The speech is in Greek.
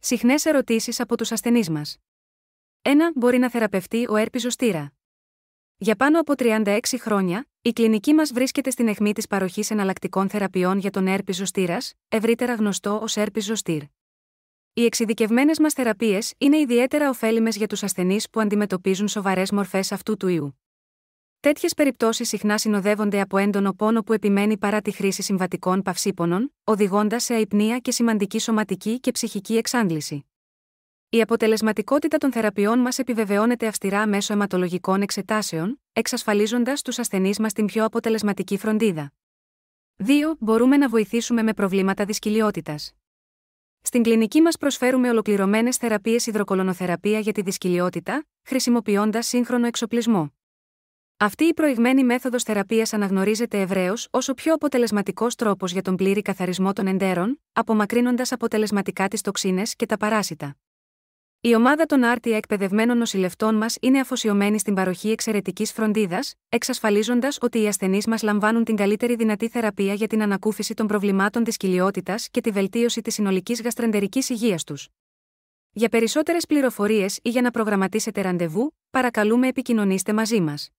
Συχνές ερωτήσεις από τους ασθενείς μας. 1. Μπορεί να θεραπευτεί ο έρπης ζωστήρα? Για πάνω από 36 χρόνια, η κλινική μας βρίσκεται στην αιχμή της παροχής εναλλακτικών θεραπείων για τον έρπη ζωστήρας, ευρύτερα γνωστό ως έρπης ζωστήρ. Οι εξειδικευμένες μας θεραπείες είναι ιδιαίτερα ωφέλιμες για τους ασθενείς που αντιμετωπίζουν σοβαρές μορφές αυτού του ιού. Τέτοιες περιπτώσεις συχνά συνοδεύονται από έντονο πόνο που επιμένει παρά τη χρήση συμβατικών παυσίπονων, οδηγώντας σε αϊπνία και σημαντική σωματική και ψυχική εξάντληση. Η αποτελεσματικότητα των θεραπείων μας επιβεβαιώνεται αυστηρά μέσω αιματολογικών εξετάσεων, εξασφαλίζοντας στους ασθενείς μας την πιο αποτελεσματική φροντίδα. 2. Μπορούμε να βοηθήσουμε με προβλήματα δυσκολιότητας. Στην κλινική μας προσφέρουμε ολοκληρωμένες θεραπείες υδροκολονοθεραπεία για τη δυσκολιότητα, χρησιμοποιώντας σύγχρονο εξοπλισμό. Αυτή η προηγμένη μέθοδος θεραπείας αναγνωρίζεται ευρέως ως ο πιο αποτελεσματικός τρόπος για τον πλήρη καθαρισμό των εντέρων, απομακρύνοντας αποτελεσματικά τις τοξίνες και τα παράσιτα. Η ομάδα των άρτια εκπαιδευμένων νοσηλευτών μας είναι αφοσιωμένη στην παροχή εξαιρετικής φροντίδας, εξασφαλίζοντας ότι οι ασθενείς μας λαμβάνουν την καλύτερη δυνατή θεραπεία για την ανακούφιση των προβλημάτων της κοιλιότητας και τη βελτίωση της συνολικής γαστρεντερικής υγείας τους. Για περισσότερες πληροφορίες ή για να προγραμματίσετε ραντεβού, παρακαλούμε επικοινωνήστε μαζί μας.